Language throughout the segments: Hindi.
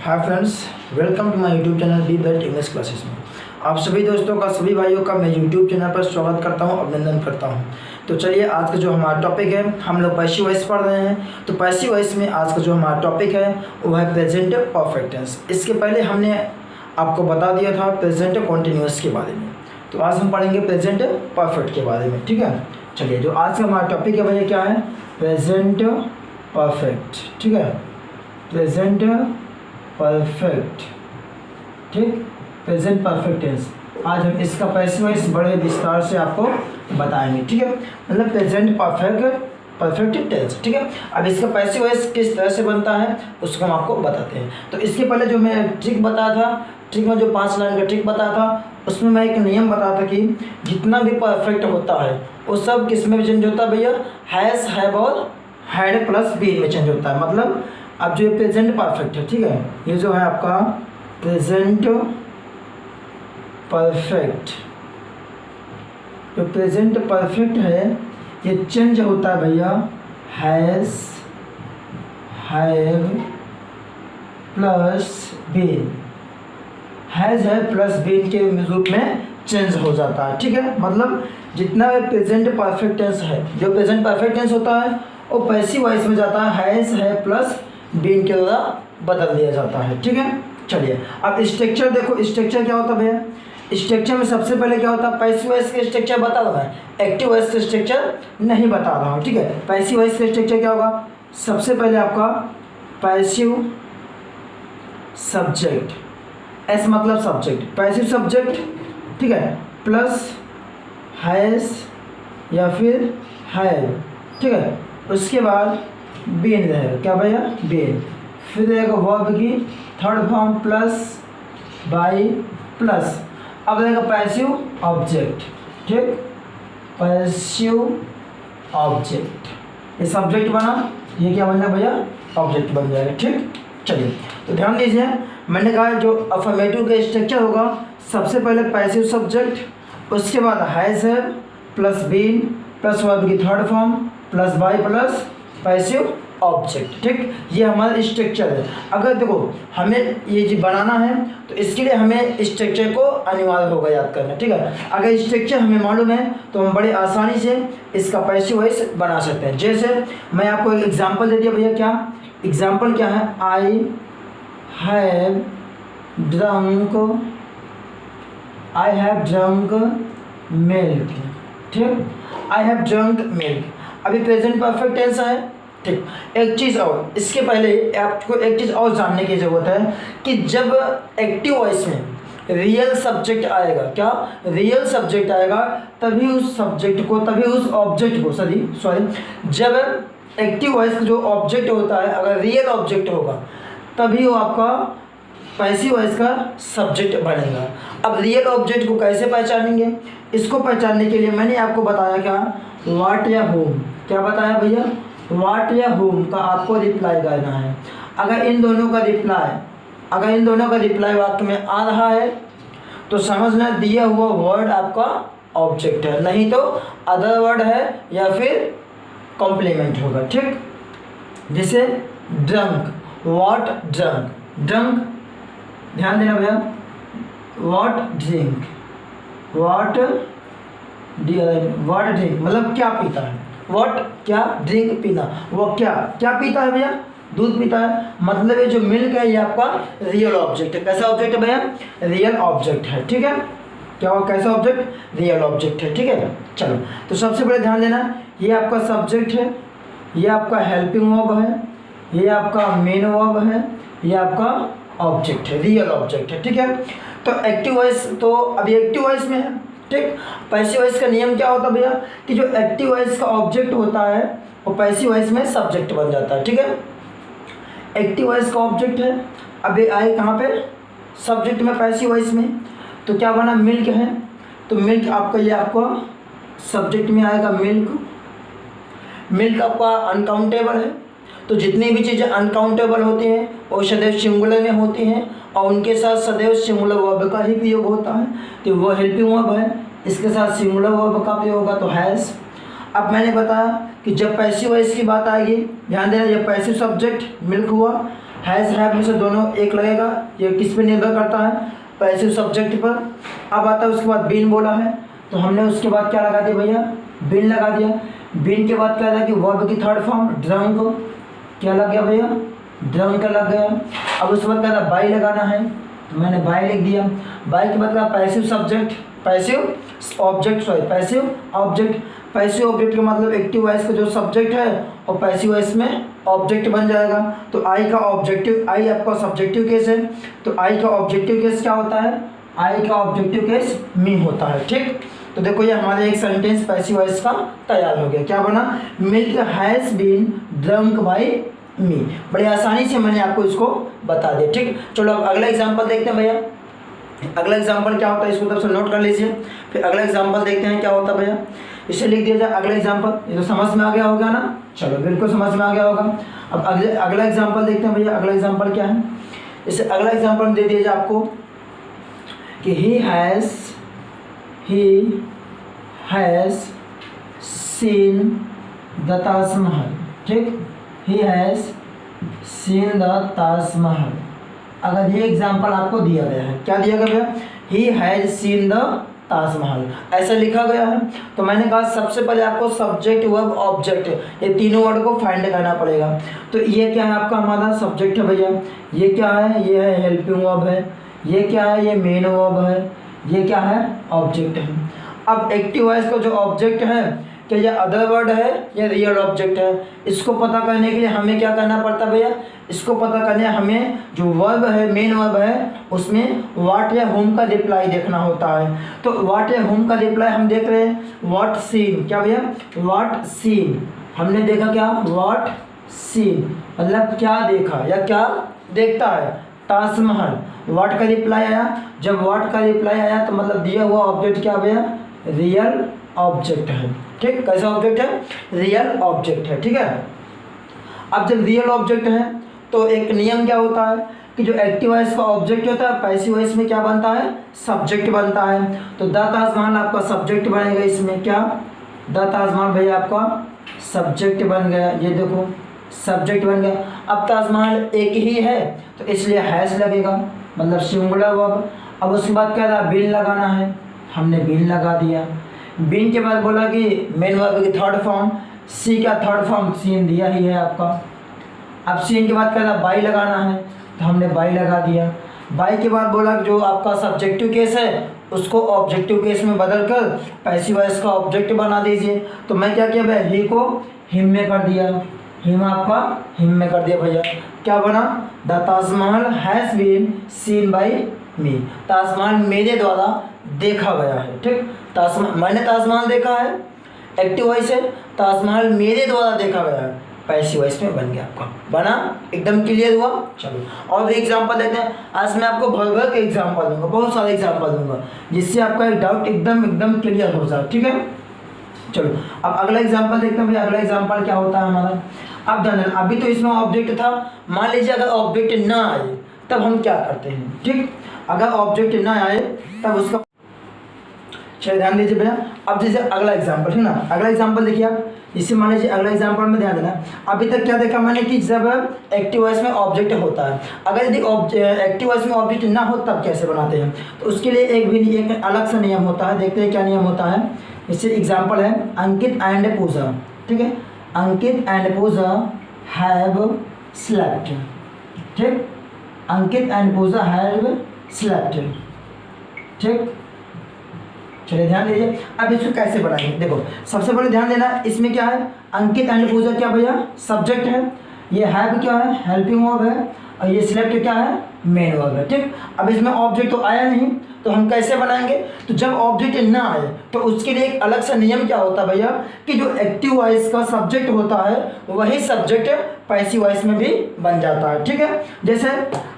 Hi friends, welcome to my YouTube channel be best English classes में। आप सभी दोस्तों का, सभी भाइयों का मैं यूट्यूब चैनल पर स्वागत करता हूं, अभिनंदन करता हूं। तो चलिए, आज का जो हमारा टॉपिक है, हम लोग पैसिव वॉइस पढ़ रहे हैं। तो पैसिव वॉइस में आज का जो हमारा टॉपिक है वो है प्रेजेंट परफेक्ट टेंस। इसके पहले हमने आपको बता दिया था प्रेजेंट कॉन्टिन्यूअस के बारे में। तो आज हम पढ़ेंगे प्रेजेंट परफेक्ट के बारे में, ठीक है। चलिए, जो आज का हमारा टॉपिक है भैया क्या है, प्रेजेंट परफेक्ट, ठीक है। प्रेजेंट परफेक्ट, ठीक, प्रेजेंट परफेक्ट टेंस। आज हम इसका पैसिव वॉइस बड़े विस्तार से आपको बताएंगे, ठीक है। मतलब प्रेजेंट परफेक्ट टेंस, ठीक है। अब इसका पैसिव वॉइस किस तरह से बनता है उसको हम आपको बताते हैं। तो इसके पहले जो मैं ट्रिक बताया था, ट्रिक में जो 5 लाइन का ट्रिक बताया था, उसमें मैं एक नियम बताया था कि जितना भी परफेक्ट होता है वो सब किस में चेंज होता है भैया, हैज़, हैव और हैड प्लस बीन में चेंज होता है। मतलब अब जो प्रेजेंट परफेक्ट है, ठीक है, ये जो है आपका प्रेजेंट परफेक्ट, जो प्रेजेंट परफेक्ट है ये चेंज होता है भैया has, have plus been, has है प्लस बीन के रूप में चेंज हो जाता है, ठीक है। मतलब जितना प्रेजेंट परफेक्ट टेंस है, जो प्रेजेंट परफेक्ट टेंस होता है वो पैसिव वॉइस में जाता है हैज़, है प्लस बीन के द्वारा बदल दिया जाता है, ठीक है। चलिए, अब स्ट्रक्चर देखो, स्ट्रक्चर क्या होता है भैया। स्ट्रक्चर में सबसे पहले क्या होता है, पैसिव वॉइस का स्ट्रक्चर बता रहा है, एक्टिव वॉइस का स्ट्रक्चर नहीं बता रहा हूँ, ठीक है। पैसिव वॉइस का स्ट्रक्चर क्या होगा, सबसे पहले आपका पैसिव सब्जेक्ट, एस मतलब सब्जेक्ट, पैसिव सब्जेक्ट, ठीक है, प्लस हैज़ या फिर हैव, ठीक है। उसके बाद बीन रहेगा, क्या भैया, बीन। फिर रहेगा वर्ब की third form plus by plus. अब रहेगा पैसिव ऑब्जेक्ट, ठीक, पैसिव ऑब्जेक्ट, ये सब्जेक्ट बना, ये क्या बन जाएगा भैया, ऑब्जेक्ट बन जाएगा, ठीक। चलिए, तो ध्यान दीजिए, मैंने कहा जो अफर्मेटिव का स्ट्रक्चर होगा, सबसे पहले पैसिव सब्जेक्ट, उसके बाद हैज़, है प्लस बीन प्लस वर्ब की third form plus by plus passive object, ठीक, ये हमारा स्ट्रक्चर है। अगर देखो हमें ये जी बनाना है तो इसके लिए हमें स्ट्रक्चर को अनिवार्य होगा याद करना, ठीक है। अगर स्ट्रक्चर हमें मालूम है तो हम बड़े आसानी से इसका पैसिव वॉइस बना सकते हैं। जैसे मैं आपको एक एग्जांपल दे दिया भैया, क्या एग्जांपल क्या है, आई हैव ड्रंक मिल्क, ठीक, आई हैव ड्रंक मिल्क। अभी प्रेजेंट परफेक्ट टेंस है, ठीक। एक चीज़ और, इसके पहले आपको एक चीज़ और जानने की ज़रूरत है कि जब एक्टिव वॉइस में रियल सब्जेक्ट आएगा, क्या रियल सब्जेक्ट आएगा, तभी उस सब्जेक्ट को, तभी उस ऑब्जेक्ट को, सॉरी, जब एक्टिव वॉइस जो ऑब्जेक्ट होता है अगर रियल ऑब्जेक्ट होगा तभी वो आपका पैसिव वॉइस का सब्जेक्ट बनेगा। अब रियल ऑब्जेक्ट को कैसे पहचानेंगे, इसको पहचानने के लिए मैंने आपको बताया क्या, व्हाट या होम, क्या बताया भैया, व्हाट या होम का आपको रिप्लाई करना है। अगर इन दोनों का रिप्लाई वाक्य में आ रहा है तो समझना दिया हुआ वर्ड आपका ऑब्जेक्ट है, नहीं तो अदर वर्ड है या फिर कॉम्प्लीमेंट होगा, ठीक। जैसे ड्रंक, व्हाट ड्रंक, ड्रंक ध्यान देना भैया, व्हाट ड्रिंक, व्हाट ड्रिंक मतलब क्या पीता है, व्हाट क्या, ड्रिंक पीना, वो क्या पीता है भैया, दूध पीता है। मतलब ये जो मिल्क है ये आपका रियल ऑब्जेक्ट है। कैसा ऑब्जेक्ट है भैया, रियल ऑब्जेक्ट है, ठीक है। क्या हुआ, कैसा ऑब्जेक्ट, रियल ऑब्जेक्ट है, ठीक है। चलो, तो सबसे पहले ध्यान देना, ये आपका सब्जेक्ट है, ये आपका हेल्पिंग वर्ब है, ये आपका मेन वर्ब है, ये आपका ऑब्जेक्ट है, रियल ऑब्जेक्ट है, ठीक है। तो एक्टिव वॉइस तो अभी एक्टिव वॉइस में है, ठीक। पैसिव वॉइस का नियम क्या होता है भैया कि जो एक्टिव वॉइस का ऑब्जेक्ट होता है वो पैसिव वॉइस में सब्जेक्ट बन जाता है, ठीक है। एक्टिव वॉइस का ऑब्जेक्ट है, अभी आए कहाँ पे, सब्जेक्ट में, पैसिव वॉइस में, तो क्या बना, मिल्क है, तो मिल्क आपका, ये आपका सब्जेक्ट में आएगा मिल्क। मिल्क आपका अनकाउंटेबल है, तो जितनी भी चीज़ें अनकाउंटेबल होती हैं वो सदैव सिंगुलर में होती हैं और उनके साथ सदैव सिंगुलर वर्ब का ही प्रयोग होता है। तो वो हेल्पिंग वर्ब है, इसके साथ सिंगुलर वर्ब का प्रयोग होगा तो हैज़। अब मैंने बताया कि जब पैसिव वॉइस की बात आएगी, ध्यान देना, जब पैसिव सब्जेक्ट मिल्क हुआ, हैज़ हैव में से दोनों एक लगेगा, ये किस पे निर्भर करता है, पैसिव सब्जेक्ट पर। अब आता है उसके बाद बीन बोला है, तो हमने उसके बाद क्या लगा दिया भैया, बीन लगा दिया। बीन के बाद क्या था कि वर्ब की थर्ड फॉर्म ड्रंक, क्या लग गया भैया, ड्रंक लग गया। अब उसके बाद क्या था, बाई लगाना है, तो मैंने बाई लिख दिया। बाई के बाद क्या, passive subject, passive object, sorry passive object. Passive object का मतलब एक्टिव वॉइस का जो सब्जेक्ट है और पैसिव वॉइस में ऑब्जेक्ट बन जाएगा। तो आई का ऑब्जेक्टिव, आई आपका सब्जेक्टिव केस है, तो आई का ऑब्जेक्टिव केस क्या होता है, आई का ऑब्जेक्टिव केस मी होता है। ठीक, तो देखो ये हमारे एक सेंटेंस पैसिव वॉइस का तैयार हो गया। क्या बना, milk has been drunk by me. बड़ी आसानी से मैंने आपको इसको बता दिया। ठीक, चलो अब अगला एग्जांपल देखते हैं भैया। अगला एग्जांपल क्या होता है, इसको तरफ से नोट कर लीजिए। फिर अगला एग्जांपल देखते हैं क्या होता है भैया, इसे लिख दिया जाए अगला एग्जांपल। ये तो समझ में आ गया होगा ना, चलो बिल्कुल समझ में आ गया होगा। अब अगला एग्जांपल देखते हैं भैया। अगला एग्जांपल क्या है, इसे अगला एग्जांपल दे दिया जाए आपको कि he has seen the Taj Mahal. ठीक, he has seen the Taj Mahal. अगर ये एग्जांपल आपको दिया गया है, क्या दिया गया भैया, ही हैज़ सीन द ताजमहल, ऐसा लिखा गया है। तो मैंने कहा सबसे पहले आपको सब्जेक्ट वर्ब ऑब्जेक्ट ये तीनों वर्ड को फाइंड करना पड़ेगा। तो ये क्या है आपका, हमारा सब्जेक्ट है भैया, ये क्या है, ये है हेल्पिंग वर्ब है, ये क्या है, ये मेन वर्ब है, ये क्या है, ऑब्जेक्ट है। अब एक्टिव वॉइस का जो ऑब्जेक्ट है, क्या ये अदर वर्ड है या रियल ऑब्जेक्ट है, इसको पता करने के लिए हमें क्या करना पड़ता है भैया, इसको पता करने हमें जो वर्ब है, मेन वर्ब है, उसमें व्हाट या होम का रिप्लाई देखना होता है। तो व्हाट या होम का रिप्लाई हम देख रहे हैं, व्हाट सीन, क्या भैया, व्हाट सीन, हमने देखा क्या, व्हाट सीन, मतलब क्या देखा या क्या देखता है, ताजमहल। व्हाट का रिप्लाई आया, जब व्हाट का रिप्लाई आया तो मतलब दिया हुआ ऑब्जेक्ट क्या भैया, रियल ऑब्जेक्ट है। ठीक, कैसा ऑब्जेक्ट है, रियल ऑब्जेक्ट है। ठीक है, अब जब रियल ऑब्जेक्ट है तो एक नियम क्या होता है कि जो एक्टिव वॉइस का ऑब्जेक्ट होता है, पैसिव वॉइस में क्या बनता है, सब्जेक्ट बनता है। तो द ताजमहल आपका सब्जेक्ट बनेगा, इसमें क्या, द ताजमहल भैया आपका सब्जेक्ट बन गया, ये देखो सब्जेक्ट बन गया। अब ताजमहल एक ही है तो इसलिए हैज़ लगेगा, मतलब सिंगुलर वर्ब। अब उसके बाद क्या था, बीन लगाना है, हमने बीन लगा दिया। बीन के बाद बोला कि मेन वर्ब की थर्ड फॉर्म, सी का थर्ड फॉर्म सीन दिया ही है आपका। अब सीन के बाद क्या था, बाई लगाना है, तो हमने बाई लगा दिया। बाई के बाद बोला कि जो आपका सब्जेक्टिव केस है उसको ऑब्जेक्टिव केस में बदल कर पैसिव वॉइस का ऑब्जेक्ट बना दीजिए। तो मैं क्या किया भैया, ही को हिम में कर दिया, हिम आपका हिम में कर दिया भैया। क्या बना, the Taj Mahal has been seen by me, Taj Mahal मेरे द्वारा देखा गया है। ठीक, ताजमहल मैंने ताजमहल देखा है, एक्टिव वॉइस है, ताजमहल मेरे द्वारा देखा गया है, पैसिव वॉइस में बन गया आपका, बना, एकदम क्लियर हुआ। चलो और भी एग्जांपल देते हैं। आज मैं आपको भर भर के एग्जांपल दूंगा, बहुत सारे एग्जांपल दूंगा, जिससे आपका एक डाउट एकदम क्लियर हो जाए। ठीक है, चलो अब अगला एग्जांपल देखते हैं भैया। अगला एग्जांपल क्या होता है हमारा, अब ध्यान देना, अभी तो इसमें ऑब्जेक्ट था, मान लीजिए अगर ऑब्जेक्ट ना आए तब हम क्या करते हैं। ठीक, अगर ऑब्जेक्ट ना आए तब उसका, चलिए ध्यान दीजिए भैया। अब जैसे अगला एग्जांपल है ना, अगला एग्जांपल देखिए आप, इसे मान लीजिए अगला एग्जांपल में ध्यान देना। अभी तक क्या देखा मैंने कि जब एक्टिव वॉइस में ऑब्जेक्ट होता है, अगर यदि एक्टिव वॉइस में ऑब्जेक्ट ना हो तब कैसे बनाते हैं, तो उसके लिए एक अलग सा नियम होता है। देखते हैं क्या नियम होता है। इससे एग्जाम्पल है अंकित एंड पूजा। ठीक है, Ankit and Pooja have slept. ठीक, अंकित एंड पूजा हैव स्लेप्ट। ठीक, चलिए ध्यान दीजिए। अब इसको कैसे बनाएंगे, देखो सबसे पहले ध्यान देना, इसमें क्या है, अंकित एंड पूजा क्या भैया, सब्जेक्ट है, ये हैव क्या है, हेल्पिंग वर्ब है, और ये सिलेक्ट क्या है, मेन वर्ब है। ठीक, अब इसमें ऑब्जेक्ट तो आया नहीं, तो हम कैसे बनाएंगे, तो जब ऑब्जेक्ट ना आए तो उसके लिए एक अलग सा नियम क्या होता है भैया, कि जो एक्टिव वॉइस का सब्जेक्ट होता है वही सब्जेक्ट पैसिव वॉइस में भी बन जाता है। ठीक है, जैसे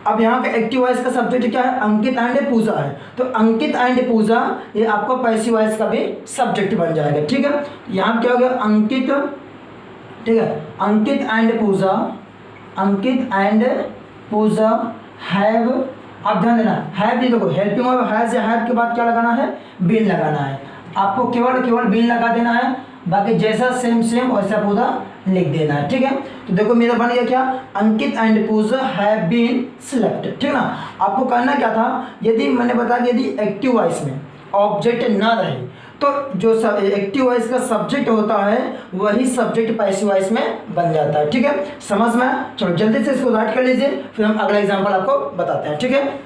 अब यहाँ का एक्टिव वॉइस का सब्जेक्ट क्या है, अंकित एंड पूजा है, तो अंकित एंड पूजा ये आपका पैसिव वॉइस का भी सब्जेक्ट बन जाएगा। ठीक है, यहाँ क्या हो गया, अंकित, ठीक है, Ankit and Pooja, Ankit and Pooja have. अब ध्यान देना, हैव भी देखो हेल्पिंग वर्ब हैज या हैव के बाद क्या लगाना है, बीन लगाना है। आपको केवल बीन लगा देना है, बाकी जैसा सेम वैसा पूरा लिख देना है। ठीक है, तो देखो मेरा बन गया क्या, Ankit and Pooja have been selected. ठीक है ना, आपको करना क्या था, यदि मैंने बताया कि यदि एक्टिव वॉइस में ऑब्जेक्ट ना रहे तो जो एक्टिव वॉइस का सब्जेक्ट होता है वही सब्जेक्ट पैसिव वॉइस में बन जाता है। ठीक है, समझ में? चलो जल्दी से इसको राइट कर लीजिए, फिर हम अगला एग्जांपल आपको बताते हैं। ठीक है,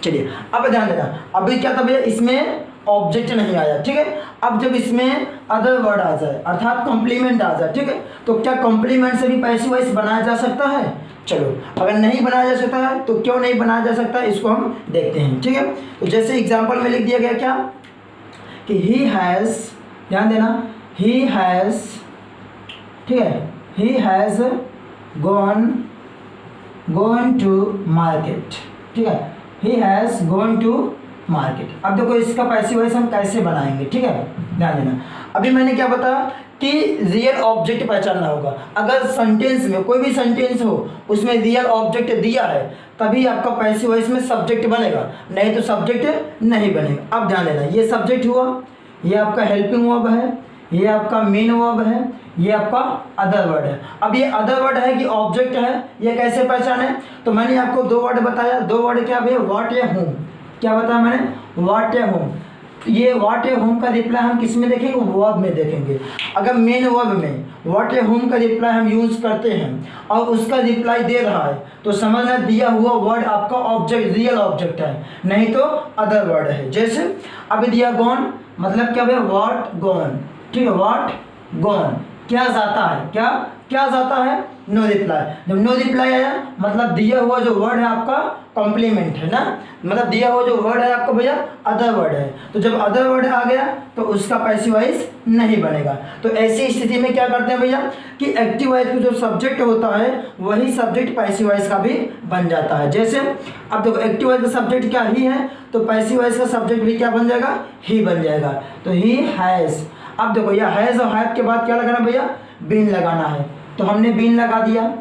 चलिए अब ध्यान देना, अभी क्या था भैया, इसमें ऑब्जेक्ट नहीं आया। ठीक है, अब जब इसमें अदर वर्ड आ जाए अर्थात कॉम्प्लीमेंट आ जाए, ठीक है, तो क्या कॉम्प्लीमेंट से भी पैसिव वॉइस बनाया जा सकता है? चलो, अगर नहीं बनाया जा सकता है तो क्यों नहीं बनाया जा सकता, इसको हम देखते हैं। ठीक है, तो जैसे एग्जाम्पल में लिख दिया गया क्या कि ही हैज़, ध्यान देना, ही हैज़, ठीक है, he has gone to market. ठीक है, he has gone to market. अब देखो इसका पैसिव वॉइस हम कैसे बनाएंगे। ठीक है, ध्यान देना, अभी मैंने क्या बताया कि रियल ऑब्जेक्ट पहचानना होगा। अगर सेंटेंस में कोई भी सेंटेंस हो उसमें रियल ऑब्जेक्ट दिया है तभी आपका पैसिव वॉइस में सब्जेक्ट बनेगा, नहीं तो सब्जेक्ट नहीं बनेगा। अब ध्यान देना, ये सब्जेक्ट हुआ, ये आपका हेल्पिंग वर्ब है, ये आपका मेन वर्ब है, ये आपका अदर वर्ड है। अब ये अदर वर्ड है कि ऑब्जेक्ट है, ये कैसे पहचाने? तो मैंने आपको दो वर्ड बताया, दो वर्ड क्या भैया, व्हाट या होम। क्या बताया मैंने? व्हाट या होम। ये व्हाट या होम का रिप्लाई हम किस में देखेंगे? वर्ब में देखेंगे। अगर मेन वर्ब में व्हाट या होम का रिप्लाई हम यूज़ करते हैं और उसका रिप्लाई दे रहा है तो समझना दिया हुआ वर्ड आपका ऑब्जेक्ट, रियल ऑब्जेक्ट है, नहीं तो अदर वर्ड है। जैसे अभी दिया गॉन, मतलब क्या भैया, व्हाट गॉन। ठीक है, व्हाट गॉन, क्या जाता है, क्या जाता है, नो रिप्लाई। जब नो रिप्लाई आया मतलब दिया हुआ जो वर्ड है आपका कॉम्प्लीमेंट है ना, मतलब दिया हुआ जो वर्ड है आपका भैया अदर वर्ड है। तो जब अदर वर्ड आ गया तो उसका पैसिव वॉइस नहीं बनेगा। तो ऐसी स्थिति में क्या करते हैं भैया कि एक्टिव वॉइस का जो सब्जेक्ट होता है वही सब्जेक्ट पैसिव वॉइस का भी बन जाता है। जैसे अब देखो एक्टिव वॉइस का सब्जेक्ट क्या ही है, तो पैसिव वॉइस का सब्जेक्ट भी क्या बन जाएगा, ही बन जाएगा। तो ही हैज़, अब देखो यह हैज़ और हैव के बाद क्या लगाना भैया, बीन लगाना है, तो हमने बीन लगा दिया।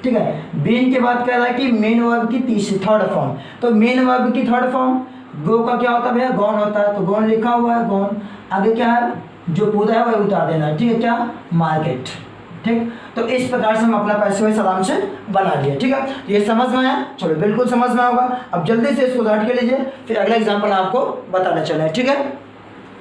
ठीक है, बीन के बाद कह रहा है कि मेन वर्ब की थर्ड फॉर्म, तो मेन वर्ब की थर्ड फॉर्म गो का क्या होता है भैया, गॉन होता है, तो गॉन लिखा हुआ है, गॉन आगे क्या है, जो पूरा है वह उतार देना है। ठीक है, क्या, मार्केट। ठीक, तो इस प्रकार से हम अपना पैसिव वॉइस आराम से बना लिए। ठीक है, ये समझ में आया? चलो बिल्कुल समझ में होगा। अब जल्दी से इसको राइट कर लीजिए, फिर अगला एग्जाम्पल आपको बताना चले। ठीक है,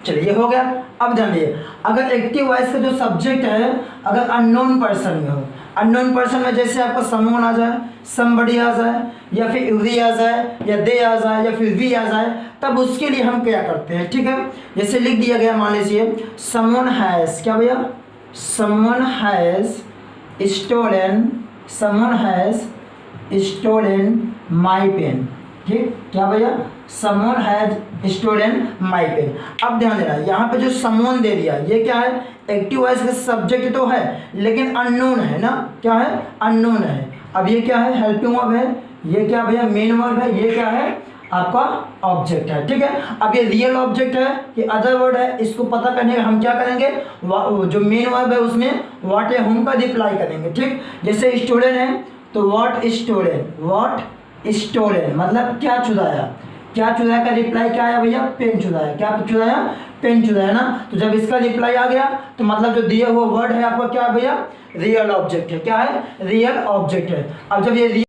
चलिए ये हो गया। अब ध्यान दिए, अगर एक्टिव वॉइस का जो सब्जेक्ट है अगर अननोन पर्सन में हो, अननोन पर्सन में जैसे आपका समवन आ जाए, समबडी आ जाए, या फिर वी आ जाए, या दे आ जाए, या फिर वी आ जाए, तब उसके लिए हम क्या करते हैं। ठीक है, जैसे लिख दिया गया, मान लीजिए समवन हैज़, क्या भैया, someone has stolen, someone has stolen my pen. ठीक, क्या भैया, someone has stolen my pen. अब ध्यान देना, यहाँ पे जो समवन दे दिया ये क्या है, एक्टिव वॉइस का सब्जेक्ट तो है लेकिन अननोन है ना, क्या है, अननोन है। अब ये क्या है, हेल्पिंग वर्ब है, ये क्या भैया, मेन वर्ब है, ये क्या है, आपका ऑब्जेक्ट है। ठीक है, अब ये रियल ऑब्जेक्ट है कि अदर वर्ड है, इसको पता करने का हम क्या करेंगे, जो मेन वर्ब है उसमें व्हाट या होम का रिप्लाई करेंगे। ठीक, जैसे स्टूडेंट है तो व्हाट स्टूडेंट, व्हाट स्टोलन मतलब क्या चुराया, क्या चुराया का रिप्लाई क्या आया भैया, पेन चुराया। क्या चुराया, पेन चुराया ना। तो जब इसका रिप्लाई आ गया तो मतलब जो दिया हुआ वर्ड है आपका क्या भैया, रियल ऑब्जेक्ट है। क्या है, रियल ऑब्जेक्ट है। अब जब ये